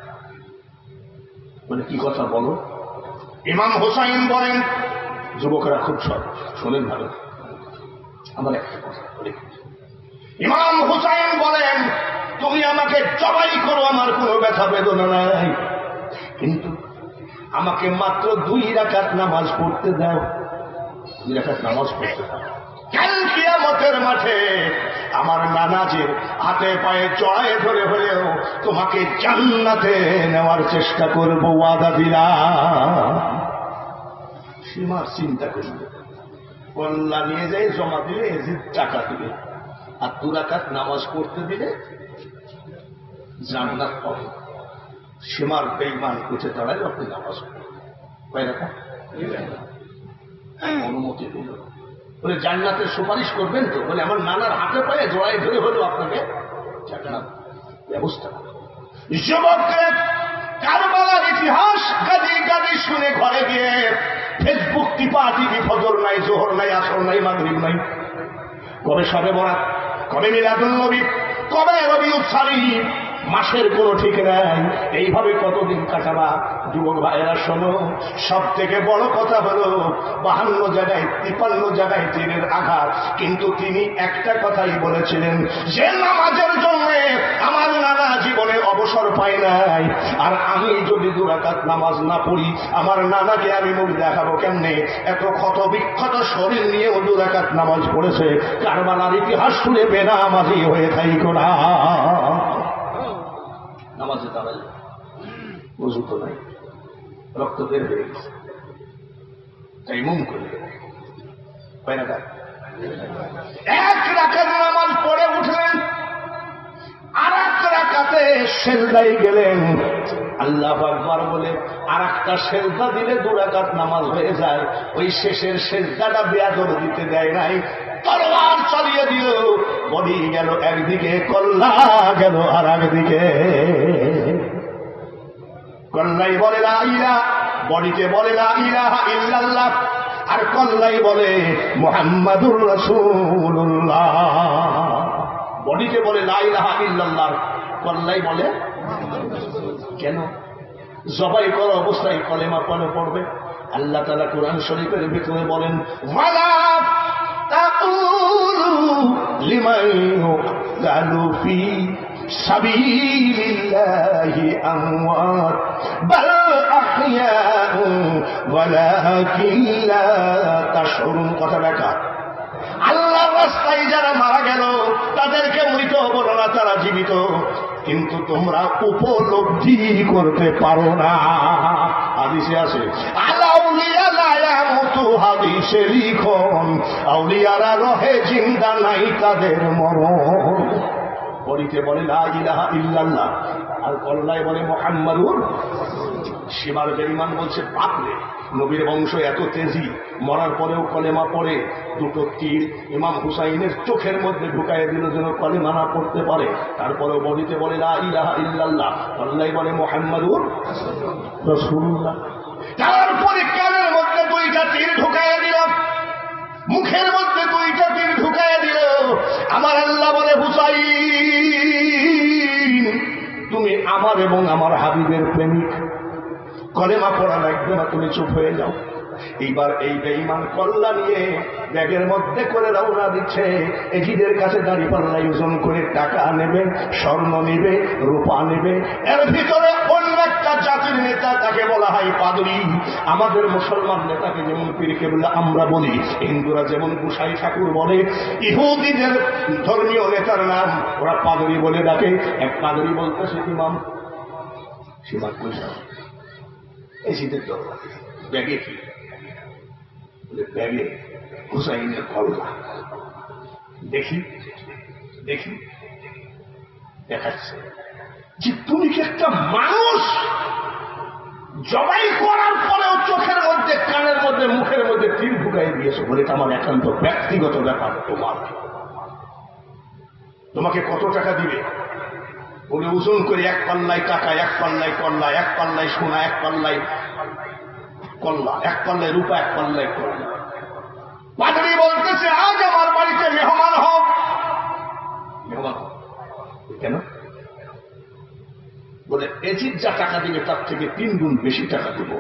মানে কি কথা বলো? ইমাম হুসাইন বলেন, যুবকরা খুব শোনেন ভালো, আমার একটা কথা বলে। ইমাম হুসাইন বলেন, তুমি আমাকে জবাই করো, আমার কোনো ব্যথা বেদনা নাই, কিন্তু আমাকে মাত্র 2 রাকাত নামাজ পড়তে দাও। 2 রাকাত নামাজ পড়তে দাও। কাল কিয়ামতের মাঠে আমার নানাজির হাতে পায়ে জড়ায় ধরে হলেও তোমাকে জান্নাতে নেওয়ার চেষ্টা করবো, ওয়াদা দিলাম। সীমার চিন্তা করবে, কল্লা নিয়ে যাই জমা দিলে এজিদ টাকা দিবে, আর 2 রাকাত নামাজ পড়তে দিলে জান্নাত পাবে। সীমার বেঈমান উঠে দাঁড়ায়, আপনি নামাজ কয় রাকাত অনুমতি দিল। বলে জান্নাতের সুপারিশ করবেন তো? বলে আমার নানার হাতে পায়ে জড়াই ধরে হলেও আপনাকে জান্নাত ব্যবস্থা। যুবককে কারবালার ইতিহাস গাদি গাদি শুনে ঘরে গিয়ে ফেসবুক টিপা টিভি, ফজর নাই, জোহর নাই, আসর নাই, মাগরিব নাই, কবে শবে বরাত, কবে মিলাদুন নবী, কবে রবিউল সালিম, মাসের কোনো ঠিক নাই। এইভাবে কতদিন কাটাবা? যুবক ভাইয়েরা শোনো, সব থেকে বড় কথা হলো 52 জায়গায় 53 জায়গায় তীরের আঘাত, কিন্তু তিনি একটা কথাই বলেছিলেন, যে নামাজের জন্য আমার নানা জীবনে অবসর পায় নাই, আর আমি যদি 2 রাকাত নামাজ না পড়ি, আমার নানাকে আমি মুখ দেখাবো কেমনে? এত ক্ষত বিক্ষত শরীর নিয়েও 2 রাকাত নামাজ পড়েছে। কারবালার ইতিহাস শুনে বেনামাজি হয়ে থাইকো না। নামাজে দাঁড়ালে বুঝু তো নাই, রক্ত বের হয়ে গেছে, তাই মুম করে 1 রাকাত নামাজ পড়ে উঠলেন, আর 1 রাকাতে সেজদায় গেলেন। আল্লাহু আকবার বলে আর একটা সেজদা দিলে 2 রাকাত নামাজ হয়ে যায়। ওই শেষের সেজদাটা বেয়াদব দিতে দেয় নাই, তরবার চালিয়ে দিল। বডি গেল একদিকে, কল্লা গেল আর একদিকে। কল্লাই বলে লা ইলাহা, বডিতে বলে লা ইলাহা ইল্লাল্লাহ, আর কল্লাই বলে মুহাম্মাদুর রাসূলুল্লাহ। বডিতে বলে লা ইলাহা ইল্লাল্লাহ, কল্লাই বলে কেন? জবাই করা অবস্থায় কলেমা পড়বে। আল্লাহ তাআলা কোরআন শরীফের ভিতরে বলেন, ওয়ালা তাকুলু লিমান ইউকালু ফি সাবিলিল্লাহি আমওয়াত বাল আহইয়াউ ওয়ালাকিন লা তাশউরুন। কথা দেখা, আল্লাহর রাস্তায় যারা মারা গেল তাদেরকে মৃত বলো না, তারা জীবিত, কিন্তু তোমরা উপলব্ধি করতে পারো না। হাদিসে আছে আলাউলিয়া লা ইয়ামুতু, হাদিসে লিখন আউলিয়ারা রহে জিন্দা নাই তাদের মরণ। বলিতে বলে লা ইলাহা ইল্লাল্লাহ, আর কল্লায় বলে মুহাম্মাদুর। সেবার বেঈমান বলছে বাপরে, নবীর বংশ এত তেজি, মরার পরেও কলেমা পড়ে। দুটো তীর ইমাম হুসাইনের চোখের মধ্যে ঢুকাইয়ে দিল যেন কলেমা না পড়তে পারে। তারপরেও বলিতে বলে লা ইলাহা ইল্লাল্লাহ, কল্লায় বলে মুহাম্মাদুর রাসূলুল্লাহ। তারপরে কানের মধ্যে দুইটা তীর ঢুকাইয়ে দিল, মুখের মধ্যে দুইটা তীর ঢুকাইয়ে দিল। আমার আল্লাহ বলে হুসাইন, তুমি আমার এবং আমার হাবিবের প্রেমিক, কলেমা পড়া লাগবে না, তুমি চুপ হয়ে যাও। এইবার এই বেঈমান কল্লা নিয়ে ব্যাগের মধ্যে করে রওনা দিচ্ছে। এজিদের কাছে দাঁড়িয়ে পাল্লাই ওজন করে টাকা নেবে, স্বর্ণ নেবে, রূপা নেবে। এর ভিতরে অন্য একটা জাতির নেতা, তাকে বলা হয় পাদরি। আমাদের মুসলমান নেতাকে যেমন পীর কেবলা আমরা বলি, হিন্দুরা যেমন গোসাই ঠাকুর বলে, ইহুদিদের ধর্মীয় নেতার নাম ওরা পাদরি বলে ডাকে। এক পাদরি বলতেছে ইমাম সীমা কইসা এই শীতের দরবার ব্যাগে কি ব্যাগে হুসাইনের কল্লা। দেখি দেখি দেখাচ্ছে যে তুমি কি একটা মানুষ জবাই করার পরেও চোখের মধ্যে, কানের মধ্যে, মুখের মধ্যে তীর ঢুকাই দিয়েছো বলে এটা আমার একান্ত ব্যক্তিগত ব্যাপার। তোমাকে কত টাকা দিবে বলে ওজন করে এক পাল্লায় টাকা, এক পাল্লায় কল্লা, এক পাল্লায় সোনা, এক পাল্লায় কল্লা, এক পাল্লায় রূপা, এক পাল্লায় কল্লা। পাদরি বলতেছে আজ আমার বাড়িতে মেহমান হোক। মেহমান হোক কেন? বলে এজিদ যা টাকা দিবে তার থেকে 3 গুণ বেশি টাকা দেবো।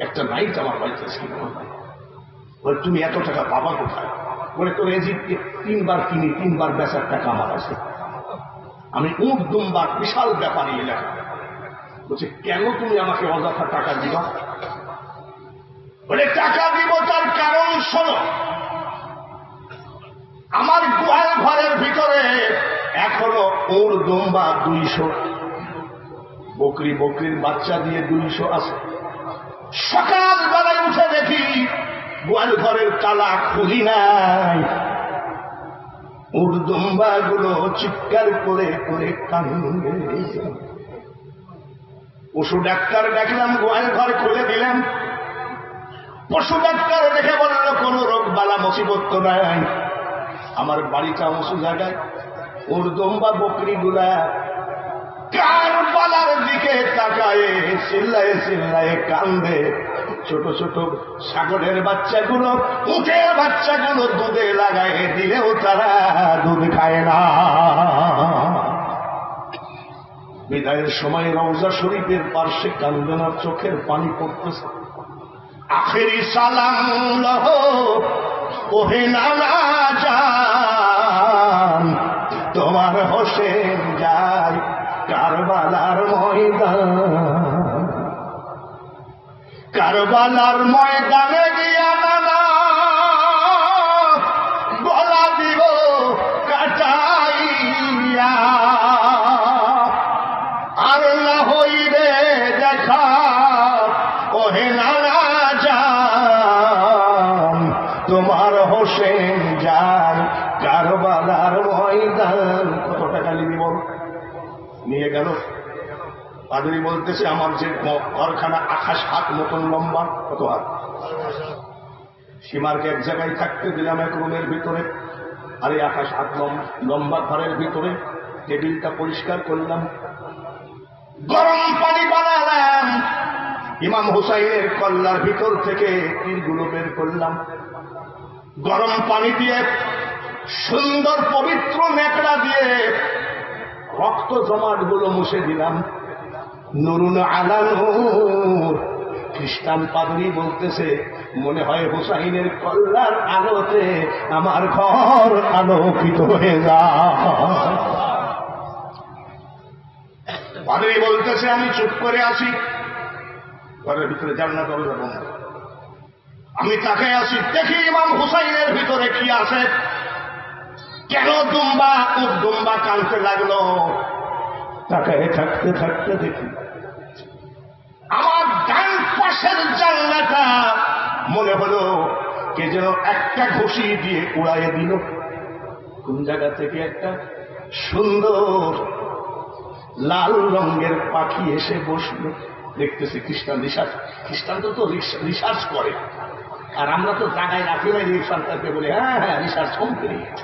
একটা নাইট আমার বাড়িতে ছিল। বলে তুমি এত টাকা পাবা কোথায়? বলে তোর এজিদকে 3 বার কিনি, 3 বার বেচার টাকা আমার আছে। আমি উঠ দুম্বার বিশাল ব্যাপারী এলাকা। বলছে কেন তুমি আমাকে অযথা টাকা দিবা? বলে টাকা দিব তার কারণ শোনো, আমার গোয়াল ঘরের ভিতরে এখনো উট দুম্বা 200, বকরির বাচ্চা দিয়ে 200 আছে। সকাল বেলায় উঠে দেখি গোয়াল ঘরের তালা খুলি নাই। উট দুম্বা গুলো চিৎকার করে করে কান্দে। পশু ডাক্তার দেখলাম, গোয়াল ঘর খুলে দিলাম। পশু ডাক্তার দেখে বলল কোন রোগ বালা মুসিবত তো নাই। আমার বাড়িটা উঁচু জায়গায়, উট দুম্বা বকরি গুলা কারবালার দিকে তাকায় চিল্লায় চিল্লায় কান্দে। ছোট ছোট ছাগলের বাচ্চাগুলো, উটের বাচ্চাগুলো দুধে লাগায় দিলেও তারা দুধ খায় না। বিদায়ের সময় রওজা শরীফের পার্শ্বে কান্দনার চোখের পানি পড়তেছে। আখেরি সালাম লহ ওহে নানা জান, তোমার হোসেন যায় কারবালার ময়দান। কারবালার ময়দানে গিয়া নানা গলা দিব কাটাইয়া, আর না হইবে দেখা ওহে নানা জান, তোমার হোসেন যায় কারবালার ময়দান। কত টাকা নিবি বল? নিয়ে গেল। পাদরি বলতেছে আমার যে ঘরখানা আকাশ হাত মতন লম্বা। কত হাত? সীমারকে এক জায়গায় থাকতে দিলাম এক রুমের ভিতরে, আর এই আকাশ হাত লম্বা ঘরের ভিতরে টেবিলটা পরিষ্কার করলাম, গরম পানি বানালাম, ইমাম হুসাইনের কল্লার ভিতর থেকে তীরগুলো বের করলাম, গরম পানি দিয়ে সুন্দর পবিত্র নেকড়া দিয়ে রক্ত জমাট গুলো মুছে দিলাম। নুরুন আলা নূর। খ্রিস্টান পাদরি বলতেছে মনে হয় হুসাইনের কল্লার আলোতে আমার ঘর আলোকিত হয়ে যায়। পাদ্রী বলতেছে আমি চুপ করে আসি, ঘরের ভিতরে জান্নাত দরজা বন্ধ। আমি তাকে আসি, দেখি ইমাম হুসাইনের ভিতরে কি আছে। কেন দুম্বা কানতে লাগলো। তাকায় থাকতে থাকতে দেখি আমার ডান পাশের জানলাটা মনে হলো কে যেন একটা ঘুষি দিয়ে উড়াইয়ে দিল। কোন জায়গা থেকে একটা সুন্দর লাল রঙের পাখি এসে বসলো। দেখতেছে খ্রিস্টান তো রিসার্চ করে, আর আমরা তো জায়গায় রাখি নাই সরকারকে বলে হ্যাঁ রিসার্চ কমপ্লিট।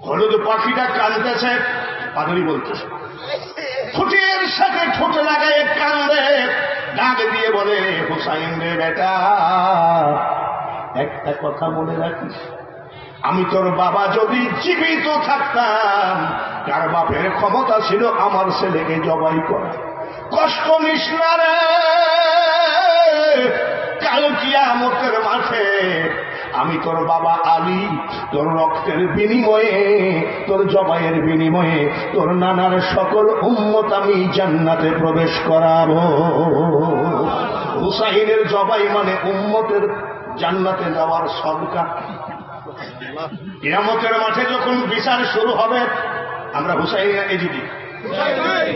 হলুদ পাখিটা কাঁদতেছে, পাদরি বলতেছে, ঠোঁটের সাথে ঠোঁট লাগায় কান্দে, ডাক দিয়ে বলে হুসাইন রে বেটা, একটা কথা মনে রাখিস, আমি তোর বাবা যদি জীবিত থাকতাম, কার বাপের ক্ষমতা ছিল আমার ছেলেকে জবাই করা। কষ্ট নিস না রে, কাল কিয়ামতের মাঠে আমি তোর বাবা আলী তোর রক্তের বিনিময়ে, তোর জবাইয়ের বিনিময়ে তোর নানার সকল উম্মত আমি জান্নাতে প্রবেশ করাবো। হুসাইনের জবাই মানে উম্মতের জান্নাতে যাওয়ার সরকার। কিয়ামতের মাঠে যখন বিচার শুরু হবে, আমরা হুসাইনের এজিটি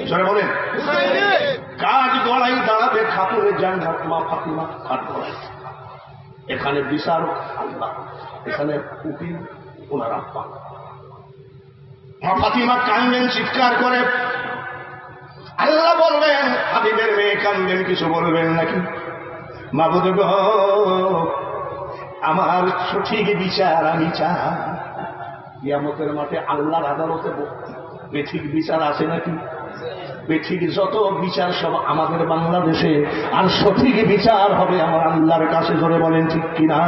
জোরে বলেন, কাজ গড়াই দাঁড়াবে খাতুনে জান্নাত মা ফাতিমা কাঠ গড়াই। এখানে বিচারক আল্লাহ, এখানে উকিল ওনার আব্বা। মা ফাতিমা কান্দেন চিৎকার করে, আল্লাহ বলবেন হাবিবের মেয়ে কান্দেন, কিছু বলবেন নাকি? মাবুদ গো, আমার সঠিক বিচার আমি চাই। কিয়ামতের মাঠে আল্লাহর আদালতে বেঠিক বিচার আছে নাকি? বেঠিক যত বিচার সব আমাদের বাংলাদেশে, আর সঠিক বিচার হবে আমার আল্লাহর কাছে। ধরে বলেন ঠিক কিনা?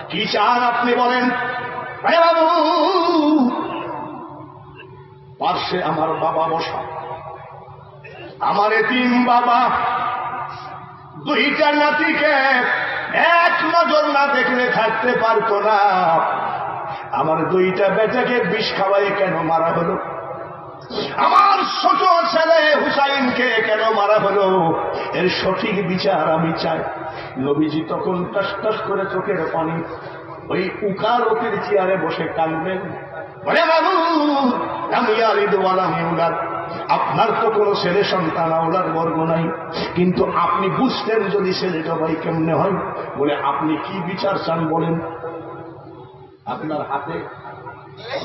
কি চান আপনি বলেন? বাবু পার্শ্বে আমার বাবা বসা, আমার এতিম বাবা, দুইটা নাতিকে এক নজর না দেখলে থাকতে পারতো না। আমার দুইটা বেটাকে বিষ খাওয়াই কেন মারা হলো? আমার ছোট ছেলে হুসাইনকে কেন মারা হলো? এর সঠিক বিচার আমি চাই। নবীজি তখন টাস টাস করে চোখের পানি ওই উকালতের চেয়ারে বসে কাঁদবেন, বলে বাবু আমি আলিদওয়ালামিউলাদ, আপনার তো কোনো ছেলে সন্তান আওলাদ বর্গ নাই, কিন্তু আপনি বুঝতেন যদি ছেলে জবাই কেমনে হয়। বলে আপনি কি বিচার চান বলেন? আপনার হাতে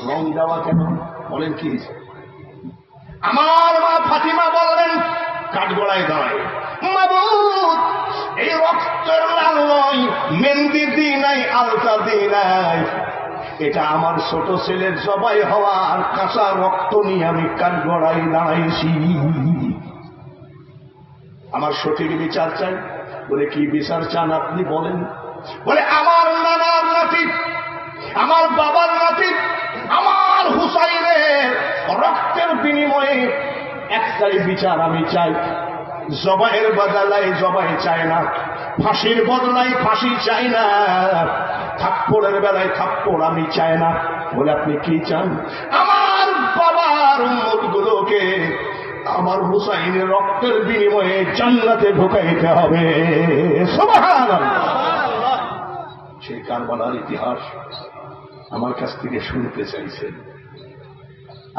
রং দেওয়া কেন বলেন? কি আমার মা ফাতিমা বললেন কাঠগড়ায় দাঁড়ায়, মাবুদ এই রক্তের লাল নয়, মেহেন্দি দিই নাই, আলতা দিই নাই, এটা আমার ছোট ছেলের জবাই হওয়ার কাঁচা রক্ত নিয়ে আমি কাঠগড়ায় দাঁড়াইছি। আমার সঠিক বিচার চাই। বলে কি বিচার চান আপনি বলেন? বলে আমার নানার নাতি, আমার বাবার নাতি, আমার হুসাইনের রক্তের বিনিময়ে একটাই বিচার আমি চাই। জবাইয়ের বদলায় জবাই চাই না, ফাঁসির বদলায় ফাঁসি চাই না, থাপ্পড়ের বেলায় থাপ্পড় আমি চাই না। বলে আপনি কি চান? আমার বাবার উম্মতগুলোকে আমার হুসাইনের রক্তের বিনিময়ে জান্নাতে ঢোকাইতে হবে। সুবহানাল্লাহ। সেই কারবালার ইতিহাস আমার কাছ থেকে শুনতে চাইছেন,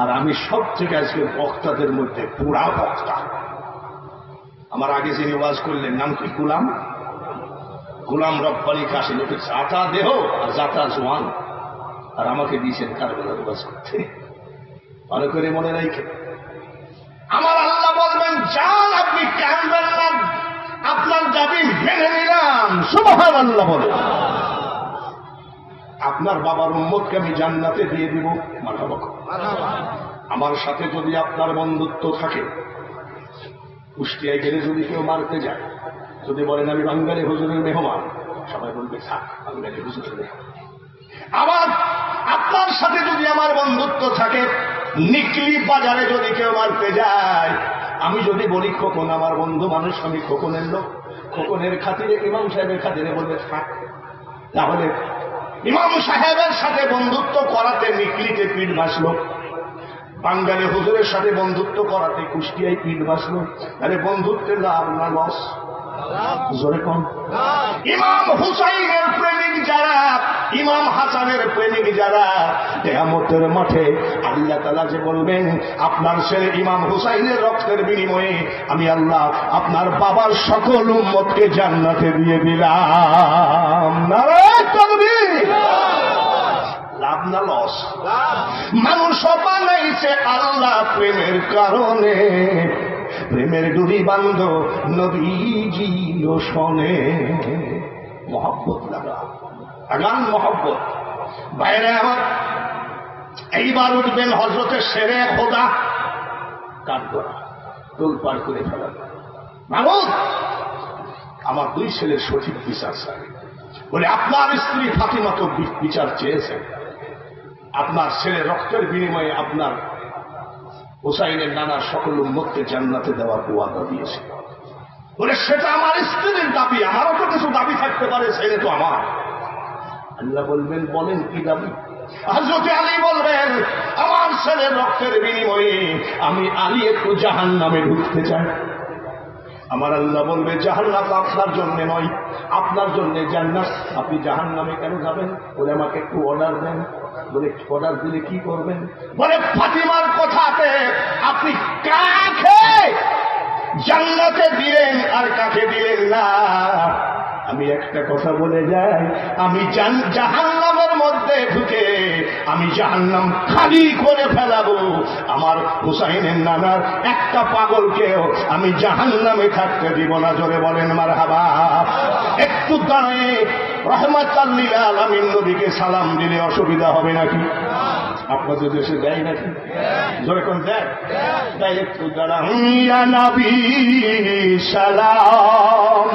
আর আমি সব থেকে আজকে বক্তাদের মধ্যে পুরা বক্তা। আমার আগে যিনি ওয়াজ করলেন নাম কি? গোলাম রব্বানী কাশি। লোকের জাতা দেহ আর জাতা জোয়ান, আর আমাকে দিয়েছেন কারবালার ওয়াজ করতে। ভালো করে মনে রাখে, আমার আল্লাহ বলবেন যান, আপনি কাঁদবেন না, আপনার দাবি মেনে নিলাম। সুবহানাল্লাহ বলে আপনার বাবার উম্মতকে আমি জান্নাতে দিয়ে দিব। মারহাবা। আমার সাথে যদি আপনার বন্ধুত্ব থাকে, কুষ্টিয়ায় গেলে যদি কেউ মারতে যায়, যদি বলেন আমি বাঙালি হুজুরের মেহমান, সবাই বলবে থাক বাঙালি হুজুরের মেহমান। আবার আপনার সাথে যদি আমার বন্ধুত্ব থাকে, নিকলি বাজারে যদি কেউ মারতে যায়, আমি যদি বলি খোকন আমার বন্ধু মানুষ, আমি খোকনের লোক, খোকনের খাতিরে ইমাম সাহেবের খাতিরে বলবে থাক। তাহলে ইমাম সাহেবের সাথে বন্ধুত্ব করাতে নিকলিতে পিঠ ভাসল। বাঙালি হুজুরের সাথে বন্ধুত্ব করাতে কুষ্টিয়ায় পিঠ বাঁচল, তাহলে বন্ধুত্বের লাভ না লস? জোরে কম। ইমাম হুসাইনের প্রেমিক যারা, ইমাম হাসানের প্রেমিক যারা, কিয়ামতের মাঠে আল্লাহ তাআলা যে বলবেন আপনার ছেলে ইমাম হুসাইনের রক্তের বিনিময়ে আমি আল্লাহ আপনার বাবার সকল উম্মতকে জান্নাতে দিয়ে দিলাম। নারায়ে তাকবীর। লাভ না লস? মানুষ বানাইছে আল্লাহ প্রেমের কারণে, প্রেমের ডুরি বান্ধ নবীজি শোনে। মহব্বত লাগা, আগান মহব্বত। বাইরে আমার এইবার উঠবেন হযরতে শেরে খোদা, কাঠ করা তোল পার করে ফেলা। মাহমুদ, আমার দুই ছেলের সঠিক বিচার চাই। বলে আপনার স্ত্রী ফাতিমা তো বিচার চেয়েছেন, আপনার ছেলে রক্তের বিনিময়ে আপনার হুসাইনের নানা সকল উম্মতকে জান্নাতে দেওয়ার ওয়াদা দিয়েছে। বলে সেটা আমার স্ত্রীর দাবি, আমারও তো কিছু দাবি থাকতে পারে, ছেলে তো আমার। আল্লাহ বলবেন বলেন কি দাবি? হযরত আলী বলবেন আমার ছেলের রক্তের বিনিময়ে আমি আলী একটু জাহান্নামে ঢুকতে চাই। আমার আল্লাহ বলবে জাহান্নাম আপনার জন্য নয়, আপনার জন্য জান্নাত। আপনি জাহান্নামে কেন যাবেন? বলে আমাকে একটু অর্ডার দেন। বলে অর্ডার দিলে কি করবেন? বলে ফাতিমার কথাতে আপনি কাকে জান্নাতে দিলেন আর কাকে দিলেন না। আমি একটা কথা বলে যাই, আমি জাহান্নামের মধ্যে ঢুকে আমি জাহান্নাম খালি করে ফেলাবো। আমার হুসাইনের নানার একটা পাগলকেও আমি জাহান্নামে থাকতে দিব না। জোরে বলেন মারহাবা। একটু দাঁড়ায় রহমাতাল লিল আলামিন নবীকে সালাম দিলে অসুবিধা হবে নাকি? আপনাদের দেশে দেয় নাকি? জোরে কোন দেয়? তাই একটু দাঁড়া। ইয়া নবী সালাম